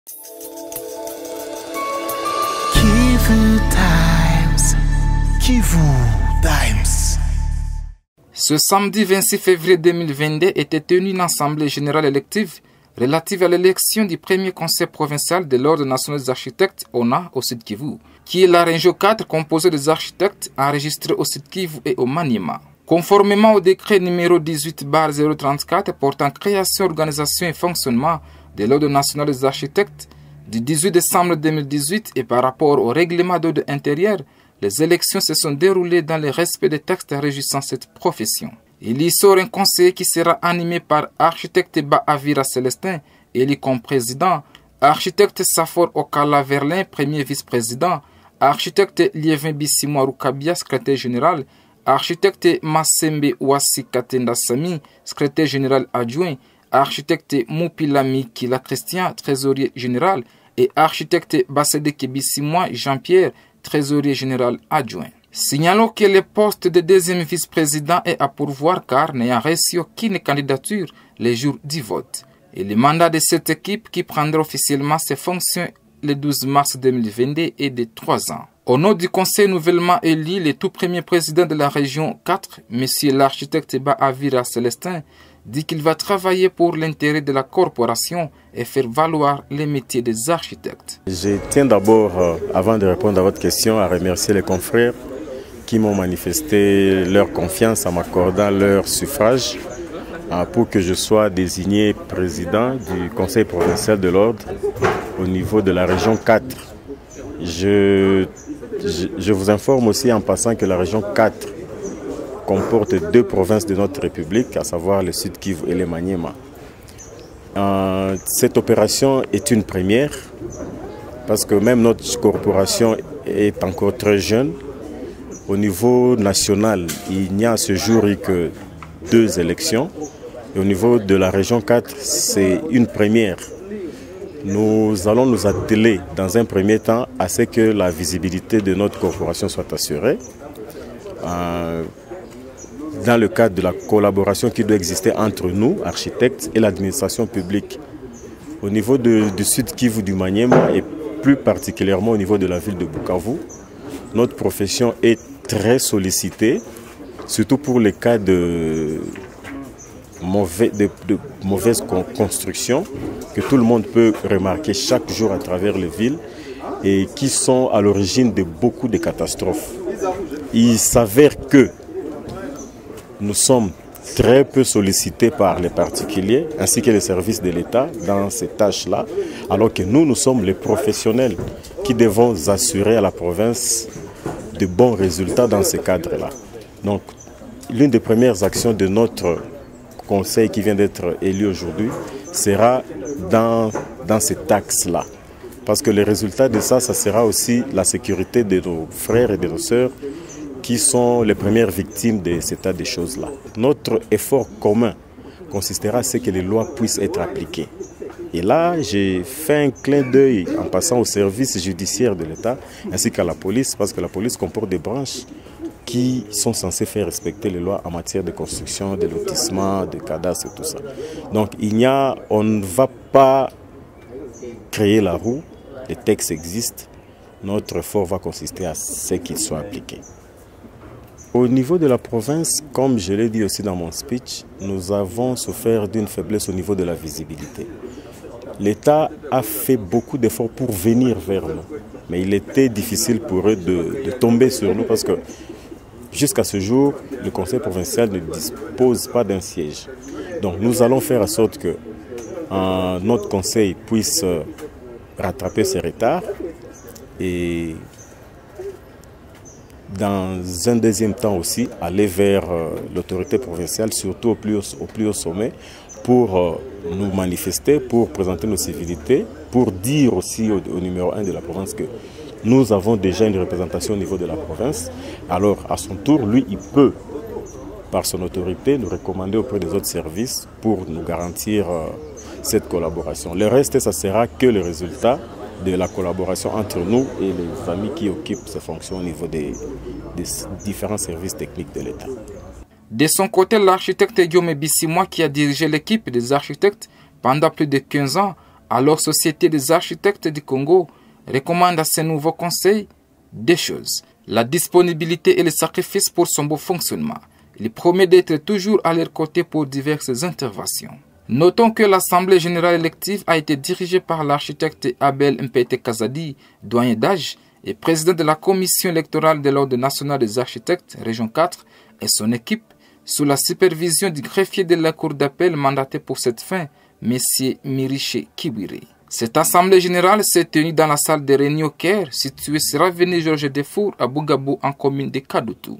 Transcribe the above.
Kivu Times. Kivu Times. Ce samedi 26 février 2022 était tenue une assemblée générale élective relative à l'élection du premier conseil provincial de l'Ordre national des architectes ONA au Sud Kivu, qui est la région 4 composée des architectes enregistrés au Sud Kivu et au Maniema. Conformément au décret numéro 18/034 portant création, organisation et fonctionnement de l'Ordre national des architectes du 18 décembre 2018 et par rapport au règlement d'ordre intérieur, les élections se sont déroulées dans le respect des textes régissant cette profession. Il y sort un conseiller qui sera animé par architecte Baavira Célestin, élu comme président, architecte Safor Okala Verlin, premier vice-président, architecte Lievin Bissimwa Rukabia, secrétaire général, architecte Massembe Ouassi Katenda Sami, secrétaire général adjoint, architecte Moupilami Kila Christian, trésorier général, et architecte Bassedeke Bissimwa Jean-Pierre, trésorier général adjoint. Signalons que le poste de deuxième vice-président est à pourvoir car n'ayant reçu aucune candidature les jours du vote. Et le mandat de cette équipe qui prendra officiellement ses fonctions le 12 mars 2022 est de 3 ans. Au nom du conseil nouvellement élu, le tout premier président de la région 4, M. l'architecte Baavira Célestin, dit qu'il va travailler pour l'intérêt de la corporation et faire valoir les métiers des architectes. Je tiens d'abord, avant de répondre à votre question, à remercier les confrères qui m'ont manifesté leur confiance en m'accordant leur suffrage pour que je sois désigné président du conseil provincial de l'ordre au niveau de la région 4. Je vous informe aussi en passant que la région 4 comporte 2 provinces de notre République, à savoir le Sud Kivu et le Maniema. Cette opération est une première parce que même notre corporation est encore très jeune. Au niveau national, il n'y a à ce jour eu que 2 élections. Et au niveau de la région 4, c'est une première. Nous allons nous atteler dans un premier temps à ce que la visibilité de notre corporation soit assurée. Dans le cadre de la collaboration qui doit exister entre nous, architectes, et l'administration publique. Au niveau du Sud Kivu du Maniema et plus particulièrement au niveau de la ville de Bukavu, notre profession est très sollicitée, surtout pour les cas de mauvaise construction que tout le monde peut remarquer chaque jour à travers les villes et qui sont à l'origine de beaucoup de catastrophes. Il s'avère que nous sommes très peu sollicités par les particuliers ainsi que les services de l'État dans ces tâches-là, alors que nous sommes les professionnels qui devons assurer à la province de bons résultats dans ce cadre-là. Donc, l'une des premières actions de notre conseil qui vient d'être élu aujourd'hui sera dans cet axe-là. Parce que le résultat de ça sera aussi la sécurité de nos frères et de nos sœurs qui sont les premières victimes de cet état de choses-là. Notre effort commun consistera à ce que les lois puissent être appliquées. Et là, j'ai fait un clin d'œil en passant au service judiciaire de l'État ainsi qu'à la police, parce que la police comporte des branches qui sont censées faire respecter les lois en matière de construction, de lotissement, de cadastre et tout ça. Donc, on ne va pas créer la roue, les textes existent, notre effort va consister à ce qu'ils soient appliqués. Au niveau de la province, comme je l'ai dit aussi dans mon speech, nous avons souffert d'une faiblesse au niveau de la visibilité. L'État a fait beaucoup d'efforts pour venir vers nous, mais il était difficile pour eux de tomber sur nous parce que jusqu'à ce jour, le conseil provincial ne dispose pas d'un siège. Donc nous allons faire en sorte que notre conseil puisse rattraper ses retards et dans un deuxième temps aussi, aller vers l'autorité provinciale, surtout au plus haut sommet, pour nous manifester, pour présenter nos civilités, pour dire aussi au numéro 1 de la province que nous avons déjà une représentation au niveau de la province. Alors, à son tour, lui, il peut, par son autorité, nous recommander auprès des autres services pour nous garantir cette collaboration. Le reste, ça sera que le résultat de la collaboration entre nous et les amis qui occupent ces fonctions au niveau des différents services techniques de l'État. De son côté, l'architecte Guillaume Bissimwa, qui a dirigé l'équipe des architectes pendant plus de 15 ans, Alors Société des architectes du Congo recommande à ce nouveau conseil deux choses: la disponibilité et le sacrifice pour son bon fonctionnement. Il promet d'être toujours à leur côté pour diverses interventions. Notons que l'Assemblée générale élective a été dirigée par l'architecte Abel Mpete Kazadi, doyen d'âge et président de la commission électorale de l'Ordre national des architectes, région 4, et son équipe, sous la supervision du greffier de la cour d'appel mandaté pour cette fin, M. Miriche Kibiri. Cette assemblée générale s'est tenue dans la salle de réunion Caire, située sur l'avenue Georges Defour à Bougabou en commune de Kadoutou.